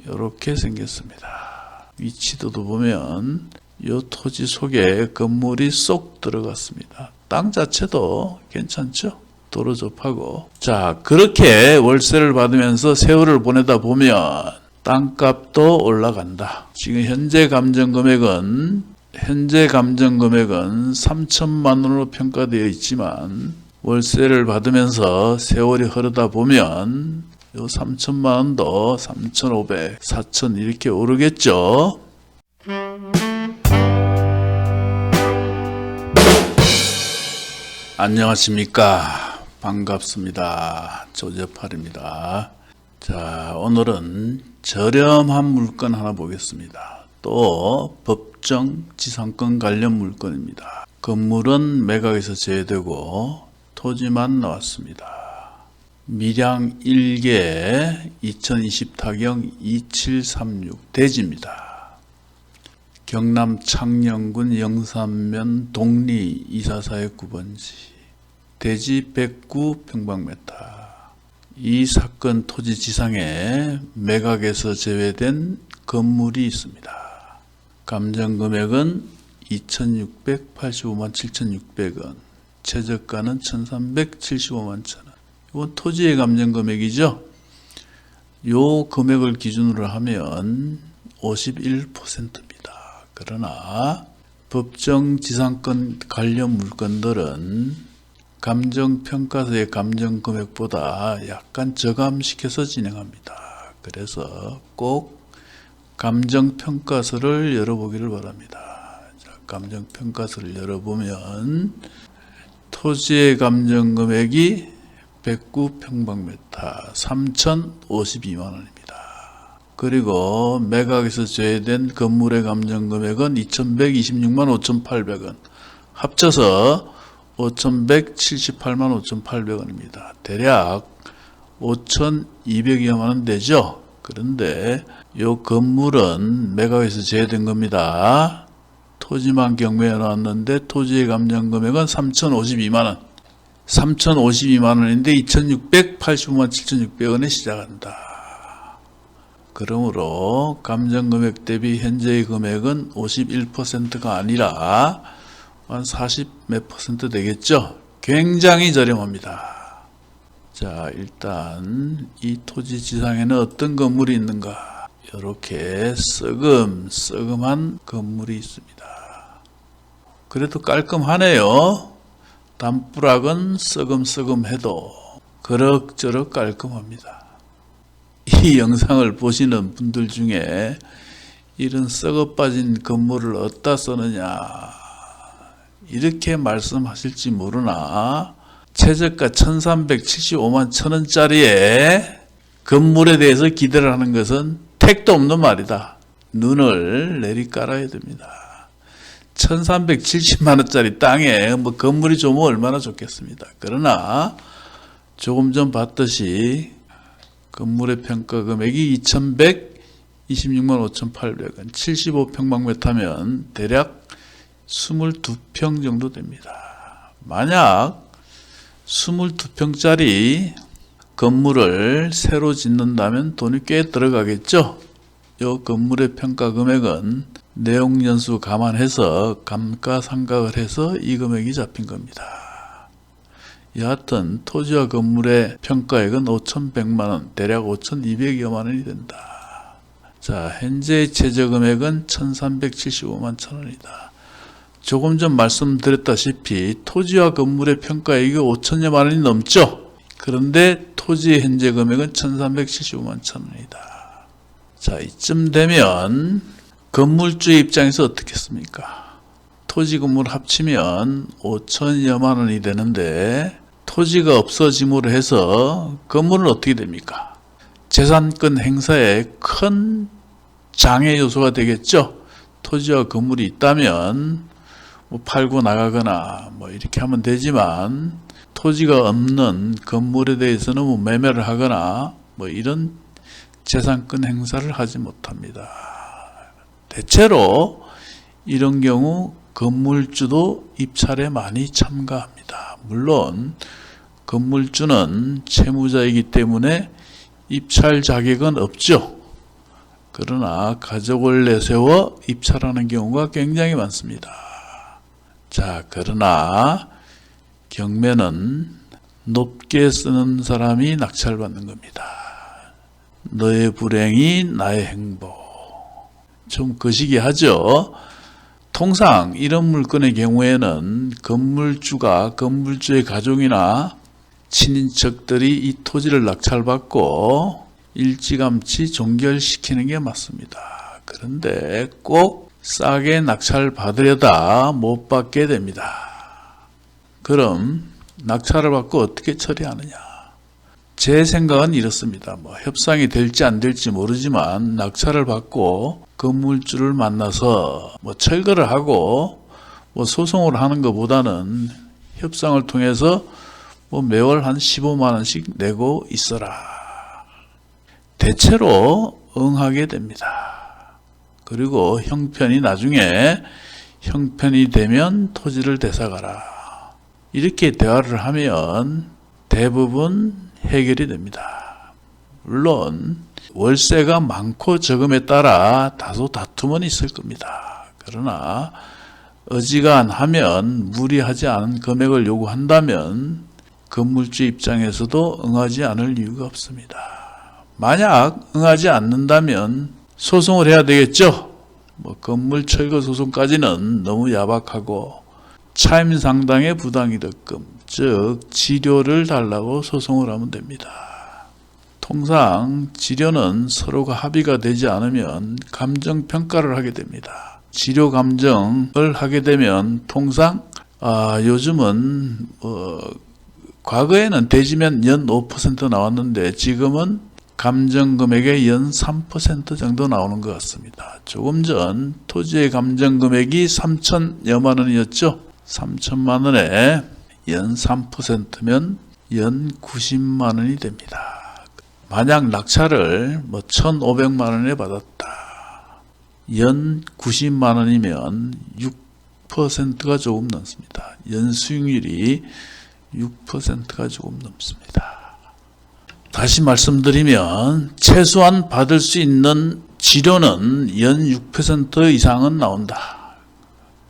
이렇게 생겼습니다. 위치도도 보면 이 토지 속에 건물이 쏙 들어갔습니다. 땅 자체도 괜찮죠? 도로 접하고. 자, 그렇게 월세를 받으면서 세월을 보내다 보면 땅값도 올라간다. 지금 현재 감정 금액은 3천만 원으로 평가되어 있지만 월세를 받으면서 세월이 흐르다 보면 이 3천만 원도 3,500, 4천 이렇게 오르겠죠. 안녕하십니까. 반갑습니다. 조재팔입니다. 자, 오늘은 저렴한 물건 하나 보겠습니다. 또 법정 지상권 관련 물건입니다. 건물은 매각에서 제외되고 토지만 나왔습니다. 밀양 1개 2020 타경 2736 대지입니다. 경남 창녕군 영산면 동리 244의 9번지 대지 109평방미터. 이 사건 토지 지상에 매각에서 제외된 건물이 있습니다. 감정금액은 2,685만 7,600원, 최저가는 1,375만 1,000원. 이건 토지의 감정금액이죠. 요 금액을 기준으로 하면 51%입니다. 그러나 법정 지상권 관련 물건들은 감정평가서의 감정금액보다 약간 저감시켜서 진행합니다. 그래서 꼭 감정평가서를 열어보기를 바랍니다. 자, 감정평가서를 열어보면 토지의 감정금액이 109평방미터 3,052만원입니다. 그리고 매각에서 제외된 건물의 감정금액은 2,126만 5,800원 합쳐서 5,178만 5,800원입니다. 대략 5,200여만원 되죠. 그런데 이 건물은 매각에서 제외된 겁니다. 토지만 경매해 놨는데 토지의 감정금액은 3,052만원 3,052만원인데 2,685만 7,600원에 시작한다. 그러므로 감정금액 대비 현재의 금액은 51%가 아니라 한 40 몇 퍼센트 되겠죠. 굉장히 저렴합니다. 자, 일단 이 토지 지상에는 어떤 건물이 있는가. 이렇게 썩음한 건물이 있습니다. 그래도 깔끔하네요. 담벼락은 썩음해도 그럭저럭 깔끔합니다. 이 영상을 보시는 분들 중에 이런 썩어 빠진 건물을 어디다 쓰느냐 이렇게 말씀하실지 모르나 최저가 1,375만 1,000원짜리의 건물에 대해서 기대를 하는 것은 택도 없는 말이다. 눈을 내리깔아야 됩니다. 1,370만원짜리 땅에 뭐 건물이 좋으면 얼마나 좋겠습니다. 그러나 조금 전 봤듯이 건물의 평가 금액이 2,126만 5,800원 75평방미터면 대략 22평 정도 됩니다. 만약 22평짜리 건물을 새로 짓는다면 돈이 꽤 들어가겠죠. 이 건물의 평가 금액은 내용연수 감안해서 감가상각을 해서 이 금액이 잡힌 겁니다. 여하튼 토지와 건물의 평가액은 5,100만원 대략 5,200여만원이 된다. 자, 현재의 최저금액은 1,375만 1,000원이다. 조금 전 말씀드렸다시피 토지와 건물의 평가액이 5천여만 원이 넘죠. 그런데 토지의 현재 금액은 1,375만 1,000원이다. 자, 이쯤 되면 건물주의 입장에서 어떻겠습니까? 토지 건물 합치면 5천여만 원이 되는데 토지가 없어짐으로 해서 건물은 어떻게 됩니까? 재산권 행사에 큰 장애 요소가 되겠죠. 토지와 건물이 있다면 뭐 팔고 나가거나 뭐 이렇게 하면 되지만 토지가 없는 건물에 대해서는 뭐 매매를 하거나 뭐 이런 재산권 행사를 하지 못합니다. 대체로 이런 경우 건물주도 입찰에 많이 참가합니다. 물론 건물주는 채무자이기 때문에 입찰 자격은 없죠. 그러나 가족을 내세워 입찰하는 경우가 굉장히 많습니다. 자, 그러나 경매는 높게 쓰는 사람이 낙찰받는 겁니다. 너의 불행이 나의 행복. 좀 거시기하죠? 통상 이런 물건의 경우에는 건물주의 가족이나 친인척들이 이 토지를 낙찰받고 일찌감치 종결시키는 게 맞습니다. 그런데 꼭 싸게 낙찰받으려다 못 받게 됩니다. 그럼 낙찰을 받고 어떻게 처리하느냐? 제 생각은 이렇습니다. 협상이 될지 안 될지 모르지만 낙찰을 받고 건물주를 만나서 철거를 하고 소송을 하는 것보다는 협상을 통해서 매월 한 15만 원씩 내고 있어라. 대체로 응하게 됩니다. 그리고 나중에 형편이 되면 토지를 되사가라. 이렇게 대화를 하면 대부분 해결이 됩니다. 물론 월세가 많고 적음에 따라 다소 다툼은 있을 겁니다. 그러나 어지간하면 무리하지 않은 금액을 요구한다면 건물주 입장에서도 응하지 않을 이유가 없습니다. 만약 응하지 않는다면 소송을 해야 되겠죠. 건물 철거 소송까지는 너무 야박하고 차임상당의 부당이득금, 즉 치료를 달라고 소송을 하면 됩니다. 통상 치료는 서로가 합의가 되지 않으면 감정평가를 하게 됩니다. 치료 감정을 하게 되면 통상 요즘은 과거에는 대지면 연 5% 나왔는데 지금은 감정금액의 연 3% 정도 나오는 것 같습니다. 조금 전 토지의 감정금액이 3천여만 원이었죠. 3천만 원에 연 3%면 연 90만 원이 됩니다. 만약 낙찰을 1,500만 원에 받았다. 연 90만 원이면 6%가 조금 넘습니다. 연 수익률이 6%가 조금 넘습니다. 다시 말씀드리면 최소한 받을 수 있는 치료는 연 6% 이상은 나온다.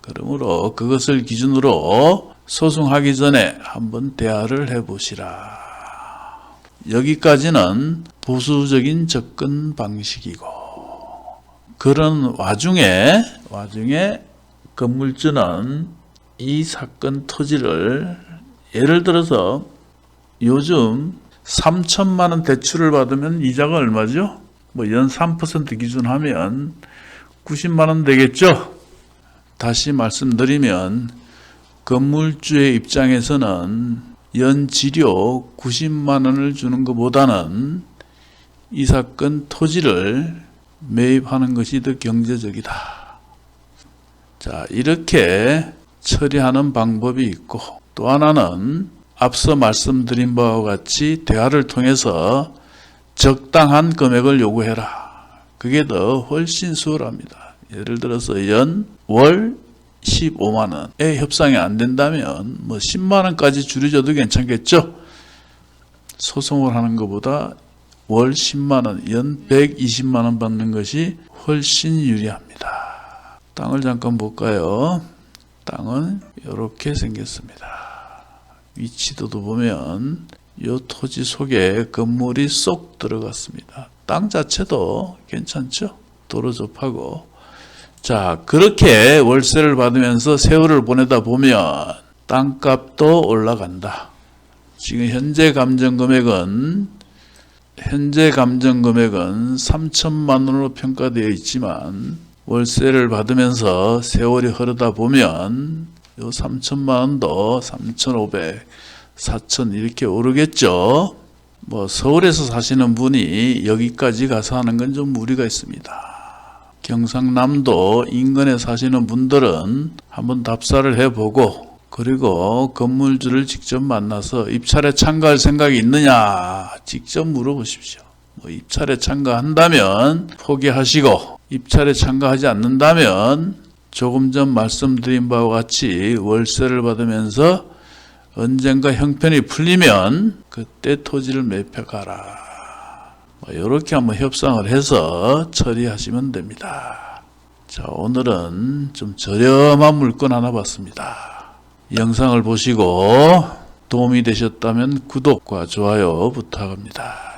그러므로 그것을 기준으로 소송하기 전에 한번 대화를 해보시라. 여기까지는 보수적인 접근 방식이고, 그런 와중에 건물주는 이 사건 토지를 예를 들어서 요즘 3천만 원 대출을 받으면 이자가 얼마죠? 연 3% 기준하면 90만 원 되겠죠? 다시 말씀드리면 건물주의 입장에서는 연지료 90만 원을 주는 것보다는 이 사건 토지를 매입하는 것이 더 경제적이다. 자, 이렇게 처리하는 방법이 있고, 또 하나는 앞서 말씀드린 바와 같이 대화를 통해서 적당한 금액을 요구해라. 그게 더 훨씬 수월합니다. 예를 들어서 월 15만 원에 협상이 안 된다면 10만 원까지 줄여줘도 괜찮겠죠? 소송을 하는 것보다 월 10만 원, 연 120만 원 받는 것이 훨씬 유리합니다. 땅을 잠깐 볼까요? 땅은 이렇게 생겼습니다. 위치도도 보면 이 토지 속에 건물이 쏙 들어갔습니다. 땅 자체도 괜찮죠? 도로 접하고. 자, 그렇게 월세를 받으면서 세월을 보내다 보면 땅값도 올라간다. 지금 현재 감정 금액은 3천만 원으로 평가되어 있지만 월세를 받으면서 세월이 흐르다 보면 요 3천만 원도 3,500, 4천 이렇게 오르겠죠. 서울에서 사시는 분이 여기까지 가서 하는 건 좀 무리가 있습니다. 경상남도 인근에 사시는 분들은 한번 답사를 해보고, 그리고 건물주를 직접 만나서 입찰에 참가할 생각이 있느냐 직접 물어보십시오. 입찰에 참가한다면 포기하시고, 입찰에 참가하지 않는다면 조금 전 말씀드린 바와 같이 월세를 받으면서 언젠가 형편이 풀리면 그때 토지를 매입해 가라. 이렇게 한번 협상을 해서 처리하시면 됩니다. 자, 오늘은 좀 저렴한 물건 하나 봤습니다. 영상을 보시고 도움이 되셨다면 구독과 좋아요 부탁합니다.